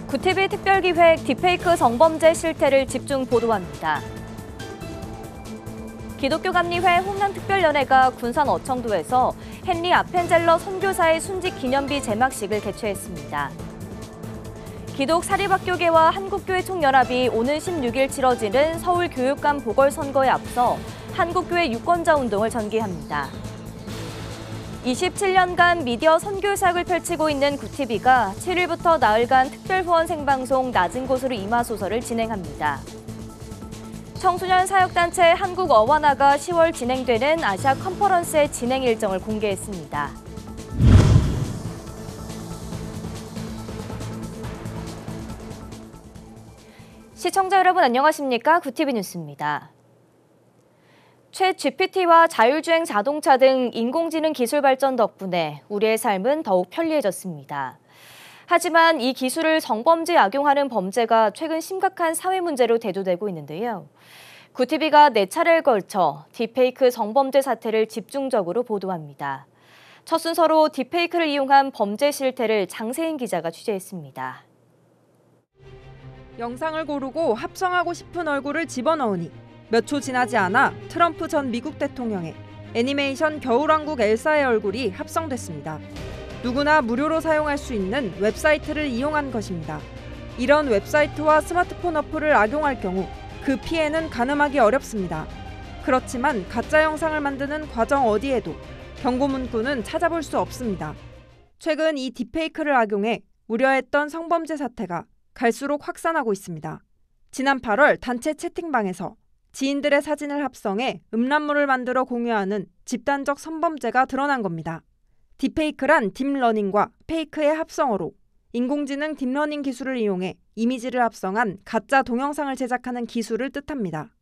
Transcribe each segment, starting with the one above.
구티비 특별기획 딥페이크 성범죄 실태를 집중 보도합니다. 기독교감리회 홍남특별연회가 군산 어청도에서 헨리 아펜젤러 선교사의 순직 기념비 제막식을 개최했습니다. 기독사립학교계와 한국교회 총연합이 오는 16일 치러지는 서울교육감 보궐선거에 앞서 한국교회 유권자 운동을 전개합니다. 27년간 미디어 선교사역을 펼치고 있는 구티비가 7일부터 나흘간 특별후원 생방송 낮은 곳으로 임하소서를 진행합니다. 청소년 사역단체 한국어와나가 10월 진행되는 아시아 컨퍼런스의 진행 일정을 공개했습니다. 시청자 여러분 안녕하십니까? 구티비 뉴스입니다. 챗GPT와 자율주행 자동차 등 인공지능 기술 발전 덕분에 우리의 삶은 더욱 편리해졌습니다. 하지만 이 기술을 성범죄에 악용하는 범죄가 최근 심각한 사회 문제로 대두되고 있는데요. 구티비가 4차례에 걸쳐 딥페이크 성범죄 사태를 집중적으로 보도합니다. 첫 순서로 딥페이크를 이용한 범죄 실태를 장세인 기자가 취재했습니다. 영상을 고르고 합성하고 싶은 얼굴을 집어넣으니 몇 초 지나지 않아 트럼프 전 미국 대통령의 애니메이션 겨울왕국 엘사의 얼굴이 합성됐습니다. 누구나 무료로 사용할 수 있는 웹사이트를 이용한 것입니다. 이런 웹사이트와 스마트폰 어플을 악용할 경우 그 피해는 가늠하기 어렵습니다. 그렇지만 가짜 영상을 만드는 과정 어디에도 경고 문구는 찾아볼 수 없습니다. 최근 이 딥페이크를 악용해 우려했던 성범죄 사태가 갈수록 확산하고 있습니다. 지난 8월 단체 채팅방에서 지인들의 사진을 합성해 음란물을 만들어 공유하는 집단적 성범죄가 드러난 겁니다. 딥페이크란 딥러닝과 페이크의 합성어로 인공지능 딥러닝 기술을 이용해 이미지를 합성한 가짜 동영상을 제작하는 기술을 뜻합니다.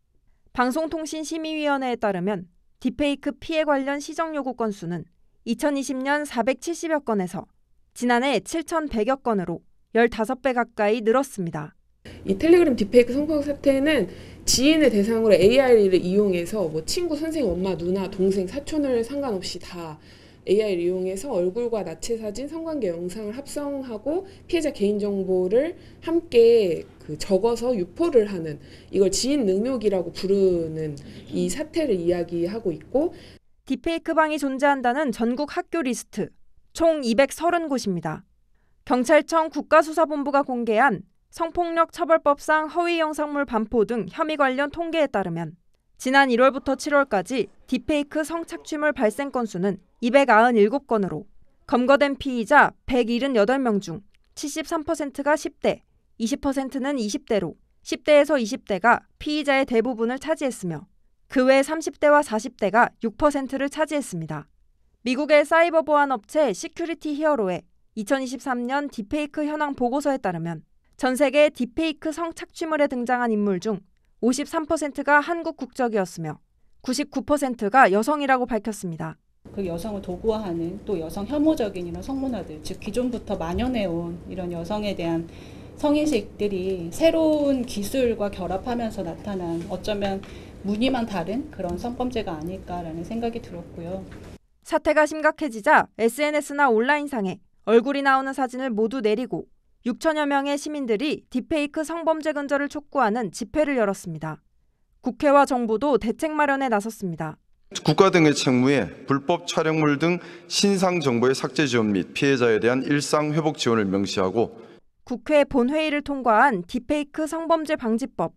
방송통신심의위원회에 따르면 딥페이크 피해 관련 시정 요구 건수는 2020년 470여 건에서 지난해 7,100여 건으로 15배 가까이 늘었습니다. 이 텔레그램 딥페이크 성폭력 사태는 지인을 대상으로 AI를 이용해서 친구, 선생님, 엄마, 누나, 동생, 사촌을 상관없이 다 AI를 이용해서 얼굴과 나체 사진, 성관계 영상을 합성하고 피해자 개인정보를 함께 적어서 유포를 하는 이걸 지인 능욕이라고 부르는 이 사태를 이야기하고 있고 딥페이크 방이 존재한다는 전국 학교 리스트 총 230곳입니다. 경찰청 국가수사본부가 공개한 성폭력 처벌법상 허위 영상물 반포 등 혐의 관련 통계에 따르면 지난 1월부터 7월까지 딥페이크 성착취물 발생 건수는 297건으로 검거된 피의자 178명 중 73%가 10대, 20%는 20대로 10대에서 20대가 피의자의 대부분을 차지했으며 그 외 30대와 40대가 6%를 차지했습니다. 미국의 사이버 보안 업체 시큐리티 히어로의 2023년 딥페이크 현황 보고서에 따르면 전 세계 딥페이크 성착취물에 등장한 인물 중 53%가 한국 국적이었으며 99%가 여성이라고 밝혔습니다. 그 여성을 도구화하는 또 여성 혐오적인 이런 성문화들, 즉 기존부터 만연해온 이런 여성에 대한 성인식들이 새로운 기술과 결합하면서 나타난 어쩌면 무늬만 다른 그런 성범죄가 아닐까라는 생각이 들었고요. 사태가 심각해지자 SNS나 온라인상에 얼굴이 나오는 사진을 모두 내리고 6천여 명의 시민들이 딥페이크 성범죄 근절을 촉구하는 집회를 열었습니다. 국회와 정부도 대책 마련에 나섰습니다. 국가 등의 책무에 불법 촬영물 등 신상 정보의 삭제 지원 및 피해자에 대한 일상 회복 지원을 명시하고 국회 본회의를 통과한 딥페이크 성범죄 방지법,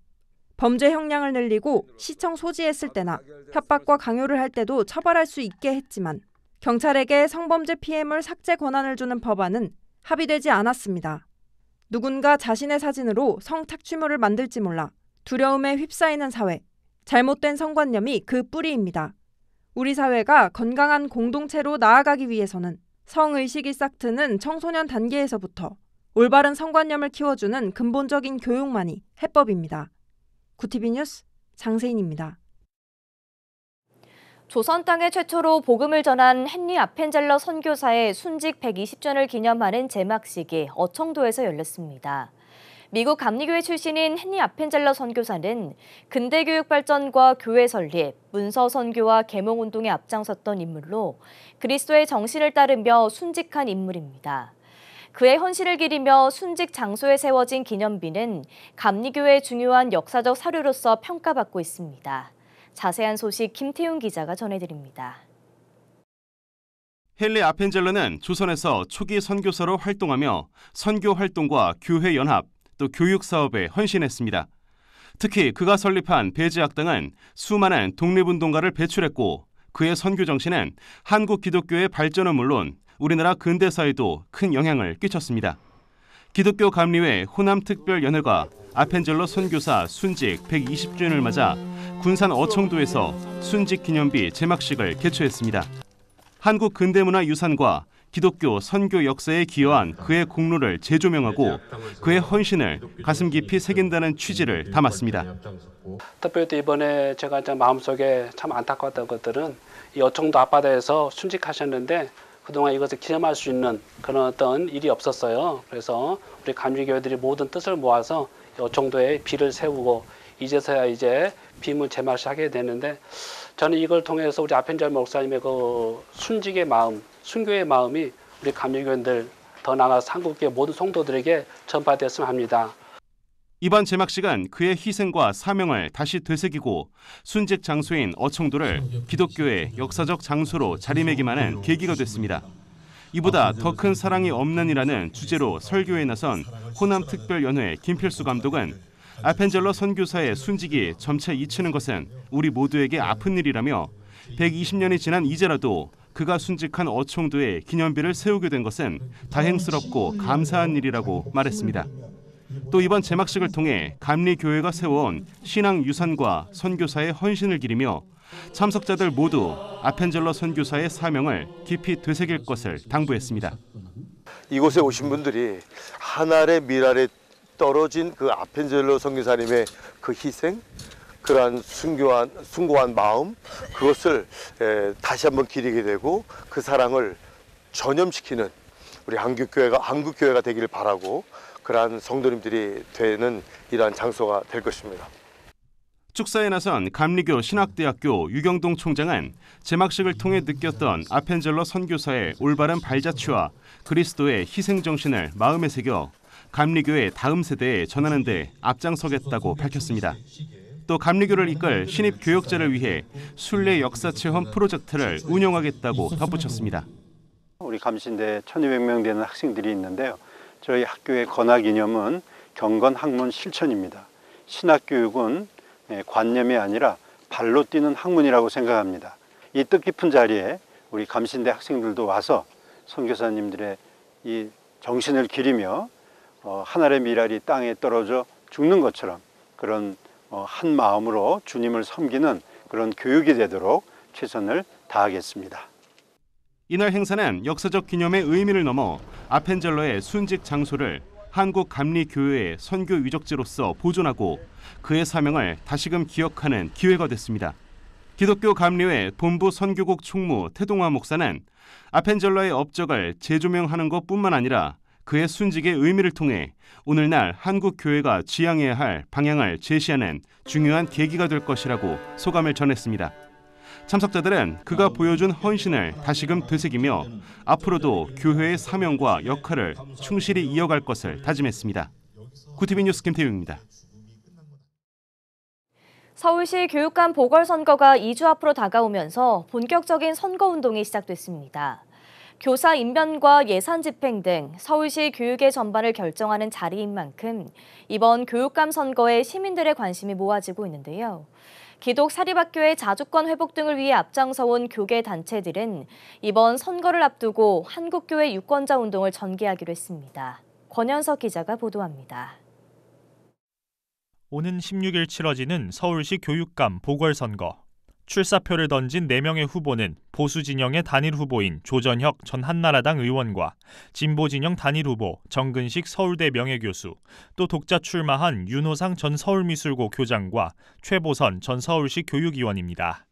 범죄 형량을 늘리고 시청 소지했을 때나 협박과 강요를 할 때도 처벌할 수 있게 했지만 경찰에게 성범죄 피해물 삭제 권한을 주는 법안은 합의되지 않았습니다. 누군가 자신의 사진으로 성착취물을 만들지 몰라 두려움에 휩싸이는 사회, 잘못된 성관념이 그 뿌리입니다. 우리 사회가 건강한 공동체로 나아가기 위해서는 성의식이 싹트는 청소년 단계에서부터 올바른 성관념을 키워주는 근본적인 교육만이 해법입니다. 구티비 뉴스 장세인입니다. 조선 땅에 최초로 복음을 전한 헨리 아펜젤러 선교사의 순직 120전을 기념하는 제막식이 어청도에서 열렸습니다. 미국 감리교회 출신인 헨리 아펜젤러 선교사는 근대교육 발전과 교회 설립, 문서 선교와 계몽운동에 앞장섰던 인물로 그리스도의 정신을 따르며 순직한 인물입니다. 그의 헌신을 기리며 순직 장소에 세워진 기념비는 감리교회의 중요한 역사적 사료로서 평가받고 있습니다. 자세한 소식 김태훈 기자가 전해드립니다. 헨리 아펜젤러는 조선에서 초기 선교사로 활동하며 선교 활동과 교회 연합, 또 교육 사업에 헌신했습니다. 특히 그가 설립한 배제학당은 수많은 독립운동가를 배출했고 그의 선교 정신은 한국 기독교의 발전은 물론 우리나라 근대사에도 큰 영향을 끼쳤습니다. 기독교 감리회 호남특별연회가 아펜젤러 선교사 순직 120주년을 맞아 군산 어청도에서 순직 기념비 제막식을 개최했습니다. 한국 근대문화유산과 기독교 선교 역사에 기여한 그의 공로를 재조명하고 그의 헌신을 가슴 깊이 새긴다는 취지를 담았습니다. 특별히 또 이번에 제가 마음속에 참 안타까웠던 것들은 이 어청도 앞바다에서 순직하셨는데 그동안 이것을 기념할 수 있는 그런 어떤 일이 없었어요. 그래서 우리 감리교회들이 모든 뜻을 모아서 어청도에 비를 세우고 이제서야 이제 비문 제막을 하게 되는데 저는 이걸 통해서 우리 아펜젤러 목사님의 그 순직의 마음, 순교의 마음이 우리 감리교회들 더 나아가서 한국의 모든 성도들에게 전파되었으면 합니다. 이번 제막식은 그의 희생과 사명을 다시 되새기고 순직 장소인 어청도를 기독교의 역사적 장소로 자리매김하는 계기가 됐습니다. 이보다 더 큰 사랑이 없는이라는 주제로 설교에 나선 호남특별연회 김필수 감독은 아펜젤러 선교사의 순직이 점차 잊히는 것은 우리 모두에게 아픈 일이라며 120년이 지난 이제라도 그가 순직한 어청도에 기념비를 세우게 된 것은 다행스럽고 감사한 일이라고 말했습니다. 또 이번 제막식을 통해 감리교회가 세워온 신앙유산과 선교사의 헌신을 기리며 참석자들 모두 아펜젤러 선교사의 사명을 깊이 되새길 것을 당부했습니다. 이곳에 오신 분들이 하늘의 미랄에 떨어진 그 아펜젤러 선교사님의 그 희생, 그러한 숭고한 마음, 그것을 다시 한번 기리게 되고 그 사랑을 전염시키는 우리 한국교회가 되기를 바라고 그러한 성도님들이 되는 이러한 장소가 될 것입니다. 축사에 나선 감리교 신학대학교 유경동 총장은 제막식을 통해 느꼈던 아펜젤러 선교사의 올바른 발자취와 그리스도의 희생정신을 마음에 새겨 감리교의 다음 세대에 전하는 데 앞장서겠다고 밝혔습니다. 또 감리교를 이끌 신입 교역자를 위해 순례 역사 체험 프로젝트를 운영하겠다고 덧붙였습니다. 우리 감신대 1200명 되는 학생들이 있는데요. 저희 학교의 건화 기념은 경건 학문 실천입니다. 신학교육은 관념이 아니라 발로 뛰는 학문이라고 생각합니다. 이 뜻깊은 자리에 우리 감신대 학생들도 와서 선교사님들의 이 정신을 기리며 하늘의 미랄이 땅에 떨어져 죽는 것처럼 그런 한 마음으로 주님을 섬기는 그런 교육이 되도록 최선을 다하겠습니다. 이날 행사는 역사적 기념의 의미를 넘어 아펜젤러의 순직 장소를 한국 감리교회의 선교 유적지로서 보존하고 그의 사명을 다시금 기억하는 기회가 됐습니다. 기독교 감리회 본부 선교국 총무 태동화 목사는 아펜젤러의 업적을 재조명하는 것뿐만 아니라 그의 순직의 의미를 통해 오늘날 한국 교회가 지향해야 할 방향을 제시하는 중요한 계기가 될 것이라고 소감을 전했습니다. 참석자들은 그가 보여준 헌신을 다시금 되새기며 앞으로도 교회의 사명과 역할을 충실히 이어갈 것을 다짐했습니다. 구티비 뉴스 김태웅입니다. 서울시 교육감 보궐선거가 2주 앞으로 다가오면서 본격적인 선거운동이 시작됐습니다. 교사 임명과 예산 집행 등 서울시 교육의 전반을 결정하는 자리인 만큼 이번 교육감 선거에 시민들의 관심이 모아지고 있는데요. 기독 사립학교의 자주권 회복 등을 위해 앞장서온 교계 단체들은 이번 선거를 앞두고 한국교회 유권자 운동을 전개하기로 했습니다. 권현석 기자가 보도합니다. 오는 16일 치러지는 서울시 교육감 보궐선거. 출사표를 던진 4명의 후보는 보수 진영의 단일 후보인 조전혁 전 한나라당 의원과 진보 진영 단일 후보 정근식 서울대 명예교수, 또 독자 출마한 윤호상 전 서울미술고 교장과 최보선 전 서울시 교육위원입니다.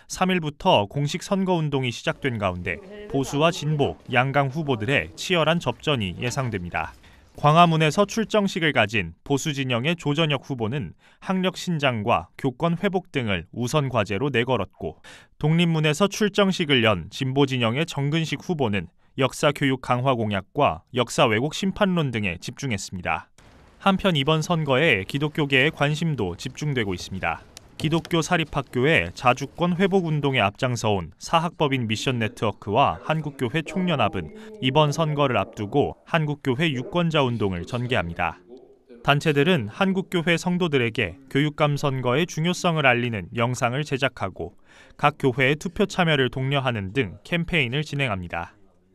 3일부터 공식 선거운동이 시작된 가운데 보수와 진보, 양강 후보들의 치열한 접전이 예상됩니다. 광화문에서 출정식을 가진 보수 진영의 조전혁 후보는 학력 신장과 교권 회복 등을 우선 과제로 내걸었고, 독립문에서 출정식을 연 진보 진영의 정근식 후보는 역사 교육 강화 공약과 역사 왜곡 심판론 등에 집중했습니다. 한편 이번 선거에 기독교계의 관심도 집중되고 있습니다. 기독교 사립학교의 자주권 회복 운동에 앞장서온 사학법인 미션 네트워크와 한국교회 총연합은 이번 선거를 앞두고 한국교회 유권자 운동을 전개합니다. 단체들은 한국교회 성도들에게 교육감 선거의 중요성을 알리는 영상을 제작하고 각 교회의 투표 참여를 독려하는 등 캠페인을 진행합니다.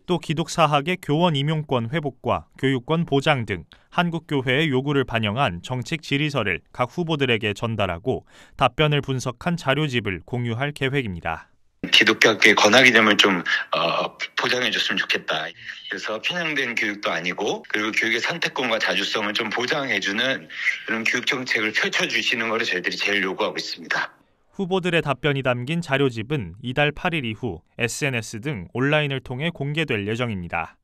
또 기독사학의 교원 임용권 회복과 교육권 보장 등 한국교회의 요구를 반영한 정책 질의서를 각 후보들에게 전달하고 답변을 분석한 자료집을 공유할 계획입니다. 기독교학교의 권하기념을 좀 보장해줬으면 좋겠다. 그래서 편향된 교육도 아니고 그리고 교육의 선택권과 자주성을 좀 보장해주는 그런 교육 정책을 펼쳐주시는 것을 저희들이 제일 요구하고 있습니다. 후보들의 답변이 담긴 자료집은 이달 8일 이후 SNS 등 온라인을 통해 공개될 예정입니다.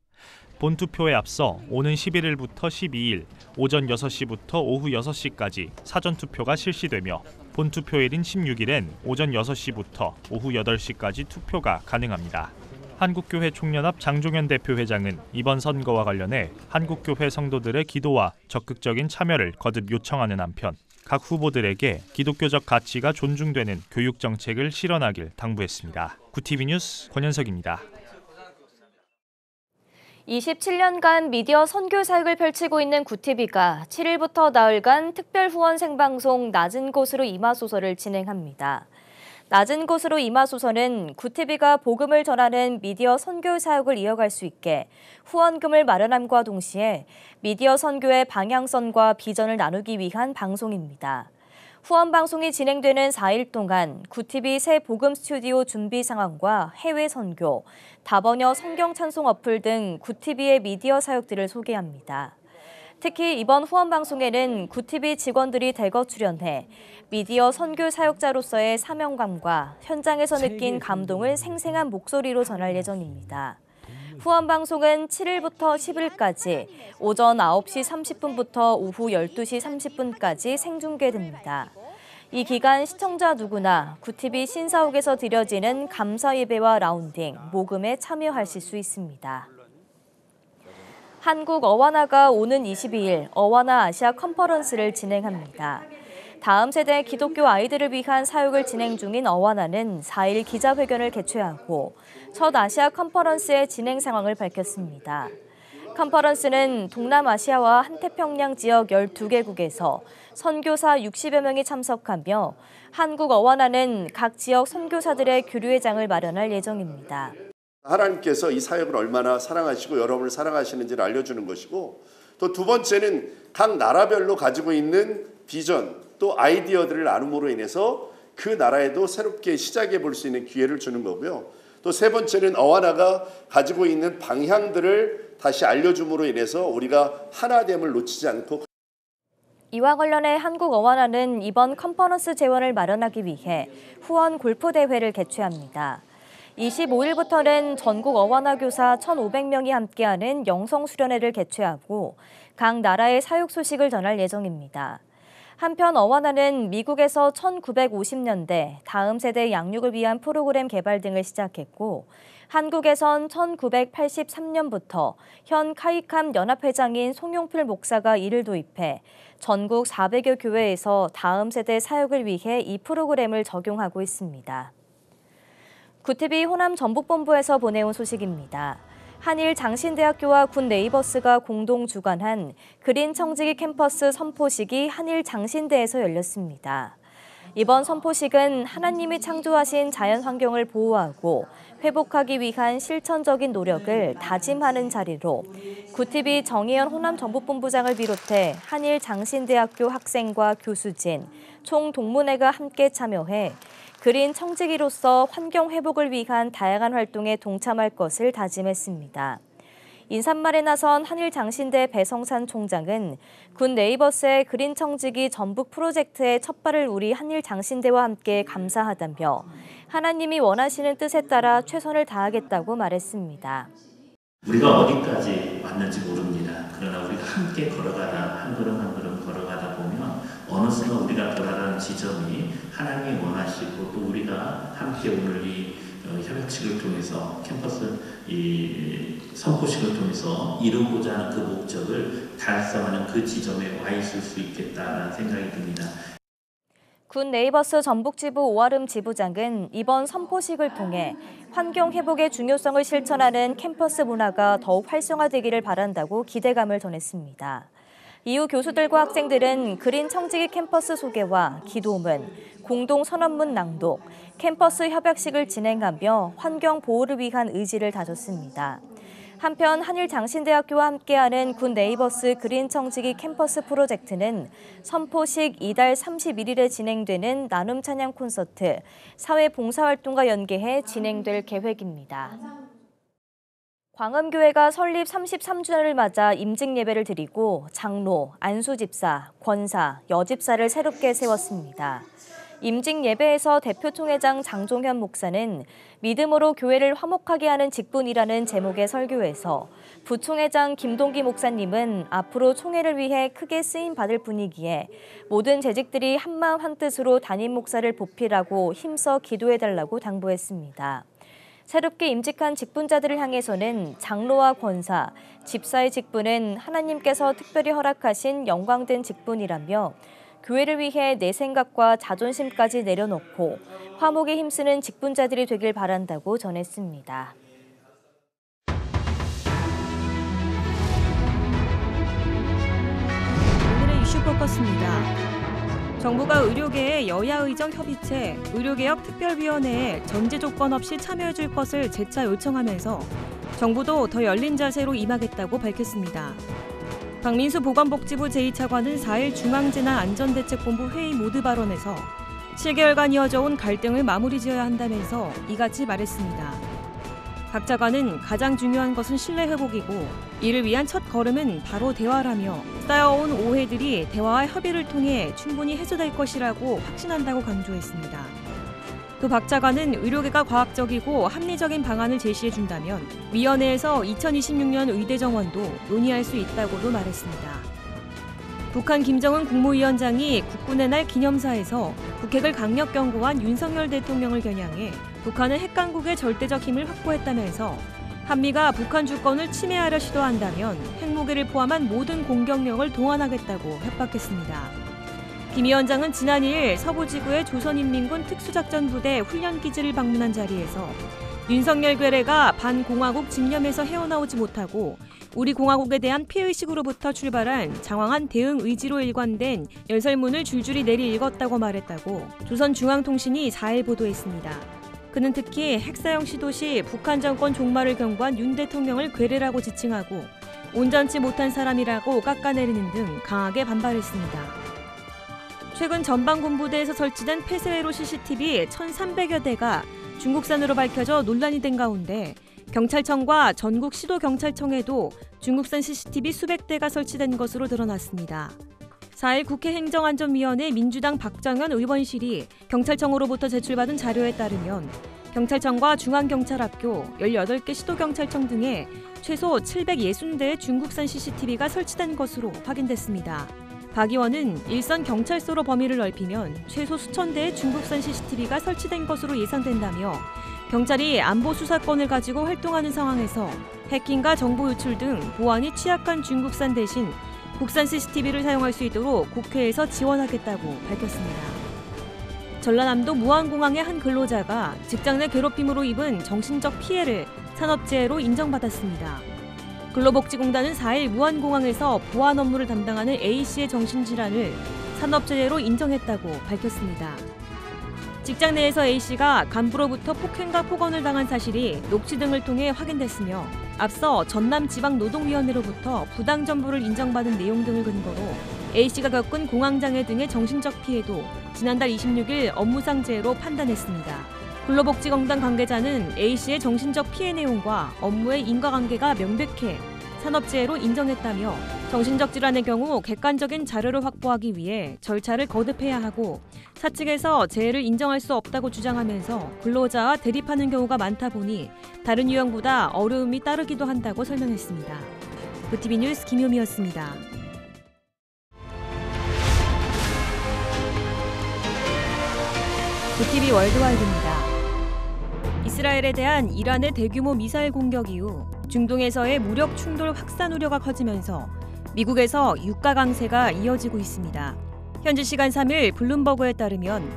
본투표에 앞서 오는 11일부터 12일 오전 6시부터 오후 6시까지 사전투표가 실시되며 본투표일인 16일엔 오전 6시부터 오후 8시까지 투표가 가능합니다. 한국교회 총연합 장종현 대표회장은 이번 선거와 관련해 한국교회 성도들의 기도와 적극적인 참여를 거듭 요청하는 한편 각 후보들에게 기독교적 가치가 존중되는 교육 정책을 실현하길 당부했습니다. 구TV 뉴스 권현석입니다. 27년간 미디어 선교 사역을 펼치고 있는 구TV가 7일부터 나흘간 특별 후원 생방송 낮은 곳으로 임하소서를 진행합니다. 낮은 곳으로 임하소서는 구TV가 복음을 전하는 미디어 선교 사역을 이어갈 수 있게 후원금을 마련함과 동시에 미디어 선교의 방향성과 비전을 나누기 위한 방송입니다. 후원 방송이 진행되는 4일 동안 구TV 새 복음 스튜디오 준비 상황과 해외 선교, 다번역 성경 찬송 어플 등 구TV의 미디어 사역들을 소개합니다. 특히 이번 후원 방송에는 구TV 직원들이 대거 출연해 미디어 선교 사역자로서의 사명감과 현장에서 느낀 감동을 생생한 목소리로 전할 예정입니다. 후원 방송은 7일부터 10일까지 오전 9시 30분부터 오후 12시 30분까지 생중계됩니다. 이 기간 시청자 누구나 구TV 신사옥에서 드려지는 감사 예배와 라운딩, 모금에 참여하실 수 있습니다. 한국 어와나가 오는 22일 어와나 아시아 컨퍼런스를 진행합니다. 다음 세대 기독교 아이들을 위한 사역을 진행 중인 어와나는 4일 기자회견을 개최하고 첫 아시아 컨퍼런스의 진행 상황을 밝혔습니다. 컨퍼런스는 동남아시아와 한태평양 지역 12개국에서 선교사 60여 명이 참석하며 한국 어와나는 각 지역 선교사들의 교류회장을 마련할 예정입니다. 하나님께서 이 사역을 얼마나 사랑하시고 여러분을 사랑하시는지를 알려주는 것이고 또 두 번째는 각 나라별로 가지고 있는 비전 또 아이디어들을 나눔으로 인해서 그 나라에도 새롭게 시작해 볼 수 있는 기회를 주는 거고요. 또 세 번째는 어와나가 가지고 있는 방향들을 다시 알려줌으로 인해서 우리가 하나됨을 놓치지 않고 이와 관련해 한국 어와나는 이번 컨퍼런스 재원을 마련하기 위해 후원 골프 대회를 개최합니다. 25일부터는 전국 어와나 교사 1,500명이 함께하는 영성수련회를 개최하고 각 나라의 사역 소식을 전할 예정입니다. 한편 어와나는 미국에서 1950년대 다음 세대 양육을 위한 프로그램 개발 등을 시작했고 한국에선 1983년부터 현 카이캄 연합회장인 송용필 목사가 이를 도입해 전국 400여 교회에서 다음 세대 사역을 위해 이 프로그램을 적용하고 있습니다. 구TV 호남 전북본부에서 보내온 소식입니다. 한일 장신대학교와 군 네이버스가 공동 주관한 그린 청지기 캠퍼스 선포식이 한일 장신대에서 열렸습니다. 이번 선포식은 하나님이 창조하신 자연 환경을 보호하고 회복하기 위한 실천적인 노력을 다짐하는 자리로 구TV 정의연 호남 전북본부장을 비롯해 한일 장신대학교 학생과 교수진, 총동문회가 함께 참여해 그린 청지기로서 환경 회복을 위한 다양한 활동에 동참할 것을 다짐했습니다. 인사말에 나선 한일 장신대 배성산 총장은 군 네이버스의 그린 청지기 전북 프로젝트에 첫발을 우리 한일 장신대와 함께 감사하다며 하나님이 원하시는 뜻에 따라 최선을 다하겠다고 말했습니다. 우리가 어디까지 왔는지 모릅니다. 그러나 우리가 함께 걸어가다 한 걸음 한 걸음 걸어가다 보면 어느 순간 우리가 돌아가는 지점이 하나님이 원하시고 또 우리가 함께 오늘 이 협약식을 통해서 캠퍼스 선포식을 통해서 이루고자 하는 그 목적을 달성하는 그 지점에 와 있을 수 있겠다라는 생각이 듭니다. 군 네이버스 전북지부 오아름 지부장은 이번 선포식을 통해 환경 회복의 중요성을 실천하는 캠퍼스 문화가 더욱 활성화되기를 바란다고 기대감을 전했습니다. 이후 교수들과 학생들은 그린 청지기 캠퍼스 소개와 기도문, 공동 선언문 낭독, 캠퍼스 협약식을 진행하며 환경 보호를 위한 의지를 다졌습니다. 한편 한일장신대학교와 함께하는 군 네이버스 그린 청지기 캠퍼스 프로젝트는 선포식 이달 31일에 진행되는 나눔 찬양 콘서트, 사회 봉사활동과 연계해 진행될 계획입니다. 광음교회가 설립 33주년을 맞아 임직 예배를 드리고 장로, 안수집사, 권사, 여집사를 새롭게 세웠습니다. 임직 예배에서 대표 총회장 장종현 목사는 믿음으로 교회를 화목하게 하는 직분이라는 제목의 설교에서 부총회장 김동기 목사님은 앞으로 총회를 위해 크게 쓰임받을 분이기에 모든 재직들이 한마음 한뜻으로 담임 목사를 보필하고 힘써 기도해달라고 당부했습니다. 새롭게 임직한 직분자들을 향해서는 장로와 권사, 집사의 직분은 하나님께서 특별히 허락하신 영광된 직분이라며 교회를 위해 내 생각과 자존심까지 내려놓고 화목에 힘쓰는 직분자들이 되길 바란다고 전했습니다. 오늘의 이슈 포커스입니다. 정부가 의료계의 여야의정 협의체 의료개혁 특별위원회에 전제 조건 없이 참여해줄 것을 재차 요청하면서 정부도 더 열린 자세로 임하겠다고 밝혔습니다. 박민수 보건복지부 제2차관은 4일 중앙재난안전대책본부 회의 모두 발언에서 7개월간 이어져온 갈등을 마무리 지어야 한다면서 이같이 말했습니다. 박 차관은 가장 중요한 것은 신뢰 회복이고 이를 위한 첫 걸음은 바로 대화라며 쌓여온 오해들이 대화와 협의를 통해 충분히 해소될 것이라고 확신한다고 강조했습니다. 또 박 차관은 의료계가 과학적이고 합리적인 방안을 제시해준다면 위원회에서 2026년 의대 정원도 논의할 수 있다고도 말했습니다. 북한 김정은 국무위원장이 국군의 날 기념사에서 북핵을 강력 경고한 윤석열 대통령을 겨냥해 북한은 핵강국의 절대적 힘을 확보했다면서 한미가 북한 주권을 침해하려 시도한다면 핵무기를 포함한 모든 공격력을 동원하겠다고 협박했습니다. 김 위원장은 지난 2일 서부지구의 조선인민군 특수작전부대 훈련기지를 방문한 자리에서 윤석열 괴뢰가 반공화국 집념에서 헤어나오지 못하고 우리 공화국에 대한 피해의식으로부터 출발한 장황한 대응 의지로 일관된 연설문을 줄줄이 내리 읽었다고 말했다고 조선중앙통신이 4일 보도했습니다. 그는 특히 핵사용 시도 시 북한 정권 종말을 경고한 윤 대통령을 괴뢰라고 지칭하고 온전치 못한 사람이라고 깎아내리는 등 강하게 반발했습니다. 최근 전방군부대에서 설치된 폐쇄회로 CCTV 1,300여 대가 중국산으로 밝혀져 논란이 된 가운데 경찰청과 전국 시도경찰청에도 중국산 CCTV 수백 대가 설치된 것으로 드러났습니다. 4일 국회 행정안전위원회 민주당 박정현 의원실이 경찰청으로부터 제출받은 자료에 따르면 경찰청과 중앙경찰학교, 18개 시도경찰청 등에 최소 760대의 중국산 CCTV가 설치된 것으로 확인됐습니다. 박 의원은 일선 경찰서로 범위를 넓히면 최소 수천 대의 중국산 CCTV가 설치된 것으로 예상된다며 경찰이 안보 수사권을 가지고 활동하는 상황에서 해킹과 정보 유출 등 보안이 취약한 중국산 대신 국산 CCTV를 사용할 수 있도록 국회에서 지원하겠다고 밝혔습니다. 전라남도 무안공항의 한 근로자가 직장 내 괴롭힘으로 입은 정신적 피해를 산업재해로 인정받았습니다. 근로복지공단은 4일 무안공항에서 보안 업무를 담당하는 A씨의 정신질환을 산업재해로 인정했다고 밝혔습니다. 직장 내에서 A씨가 간부로부터 폭행과 폭언을 당한 사실이 녹취 등을 통해 확인됐으며 앞서 전남지방노동위원회로부터 부당정보를 인정받은 내용 등을 근거로 A씨가 겪은 공황장애 등의 정신적 피해도 지난달 26일 업무상 재해로 판단했습니다. 근로복지공단 관계자는 A씨의 정신적 피해 내용과 업무의 인과관계가 명백해 산업재해로 인정했다며 정신적 질환의 경우 객관적인 자료를 확보하기 위해 절차를 거듭해야 하고 사측에서 재해를 인정할 수 없다고 주장하면서 근로자와 대립하는 경우가 많다 보니 다른 유형보다 어려움이 따르기도 한다고 설명했습니다. VTV 뉴스 김효미였습니다. VTV 월드와이드입니다. 이스라엘에 대한 이란의 대규모 미사일 공격 이후 중동에서의 무력 충돌 확산 우려가 커지면서 미국에서 유가 강세가 이어지고 있습니다. 현지 시간 3일 블룸버그에 따르면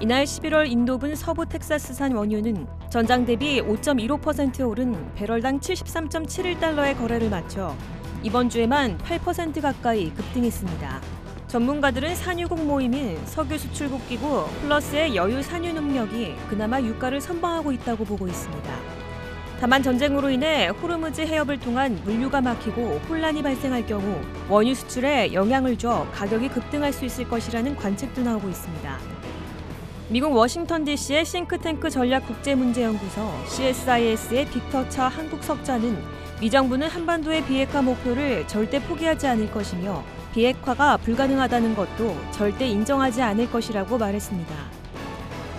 이날 11월 인도분 서부 텍사스산 원유는 전장 대비 5.15% 오른 배럴당 73.71달러의 거래를 마쳐 이번 주에만 8% 가까이 급등했습니다. 전문가들은 산유국 모임인 석유 수출국 기구 플러스의 여유 산유 능력이 그나마 유가를 선방하고 있다고 보고 있습니다. 다만 전쟁으로 인해 호르무즈 해협을 통한 물류가 막히고 혼란이 발생할 경우 원유 수출에 영향을 줘 가격이 급등할 수 있을 것이라는 관측도 나오고 있습니다. 미국 워싱턴 DC의 싱크탱크 전략국제문제연구소 CSIS의 빅터 차 한국 석자는 미 정부는 한반도의 비핵화 목표를 절대 포기하지 않을 것이며 비핵화가 불가능하다는 것도 절대 인정하지 않을 것이라고 말했습니다.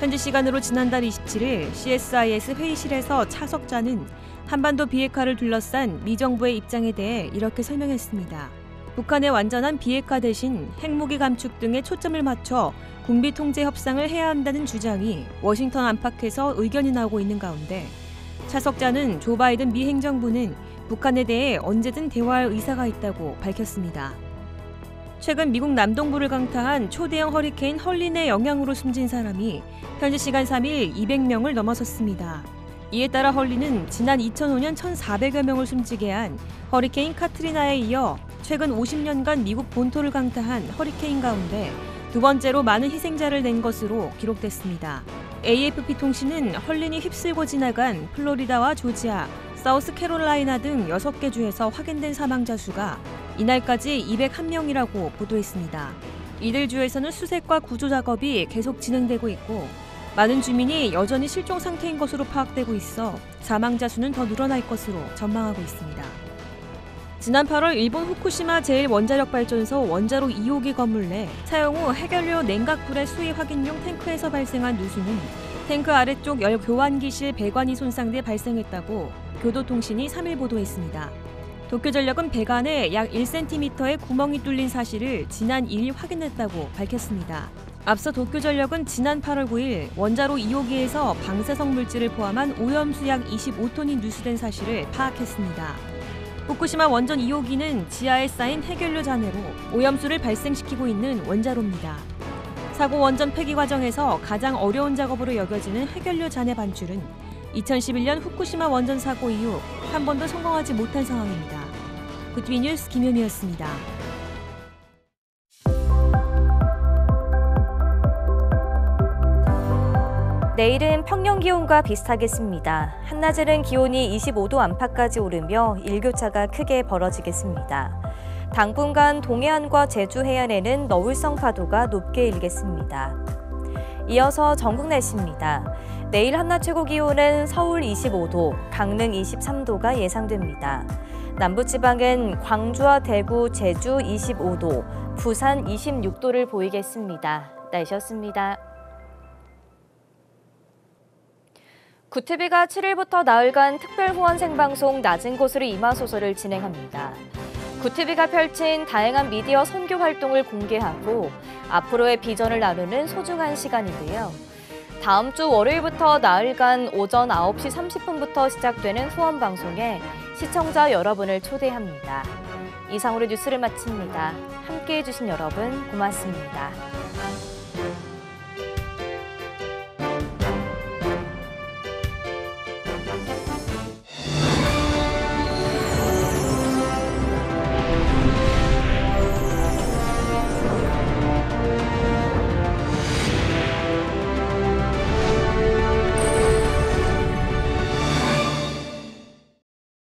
현지 시간으로 지난달 27일 CSIS 회의실에서 차 석자는 한반도 비핵화를 둘러싼 미 정부의 입장에 대해 이렇게 설명했습니다. 북한의 완전한 비핵화 대신 핵무기 감축 등에 초점을 맞춰 군비 통제 협상을 해야 한다는 주장이 워싱턴 안팎에서 의견이 나오고 있는 가운데 차석자는 조 바이든 미 행정부는 북한에 대해 언제든 대화할 의사가 있다고 밝혔습니다. 최근 미국 남동부를 강타한 초대형 허리케인 헐린의 영향으로 숨진 사람이 현지 시간 3일 200명을 넘어섰습니다. 이에 따라 헐린은 지난 2005년 1,400여 명을 숨지게 한 허리케인 카트리나에 이어 최근 50년간 미국 본토를 강타한 허리케인 가운데 두 번째로 많은 희생자를 낸 것으로 기록됐습니다. AFP 통신은 헐린이 휩쓸고 지나간 플로리다와 조지아, 사우스캐롤라이나 등 6개 주에서 확인된 사망자 수가 이날까지 201명이라고 보도했습니다. 이들 주에서는 수색과 구조 작업이 계속 진행되고 있고 많은 주민이 여전히 실종 상태인 것으로 파악되고 있어 사망자 수는 더 늘어날 것으로 전망하고 있습니다. 지난 8월 일본 후쿠시마 제1원자력발전소 원자로 2호기 건물 내 사용 후 해결료 냉각불의 수위 확인용 탱크에서 발생한 누수는 탱크 아래쪽 열 교환기실 배관이 손상돼 발생했다고 교도통신이 3일 보도했습니다. 도쿄전력은 배관에 약 1cm의 구멍이 뚫린 사실을 지난 2일 확인했다고 밝혔습니다. 앞서 도쿄전력은 지난 8월 9일 원자로 2호기에서 방사성 물질을 포함한 오염수 약 25톤이 누수된 사실을 파악했습니다. 후쿠시마 원전 2호기는 지하에 쌓인 해결료 잔해로 오염수를 발생시키고 있는 원자로입니다. 사고 원전 폐기 과정에서 가장 어려운 작업으로 여겨지는 해결료 잔해 반출은 2011년 후쿠시마 원전 사고 이후 한 번도 성공하지 못한 상황입니다. 구티비 뉴스 김효미였습니다. 내일은 평년 기온과 비슷하겠습니다. 한낮에는 기온이 25도 안팎까지 오르며 일교차가 크게 벌어지겠습니다. 당분간 동해안과 제주 해안에는 너울성 파도가 높게 일겠습니다. 이어서 전국 날씨입니다. 내일 한낮 최고 기온은 서울 25도, 강릉 23도가 예상됩니다. 남부지방은 광주와 대구, 제주 25도, 부산 26도를 보이겠습니다. 날씨였습니다. 구티비가 7일부터 나흘간 특별 후원 생방송 낮은 곳으로 임하소서를 진행합니다. 구티비가 펼친 다양한 미디어 선교 활동을 공개하고 앞으로의 비전을 나누는 소중한 시간인데요. 다음 주 월요일부터 나흘간 오전 9시 30분부터 시작되는 후원 방송에 시청자 여러분을 초대합니다. 이상으로 뉴스를 마칩니다. 함께해 주신 여러분 고맙습니다.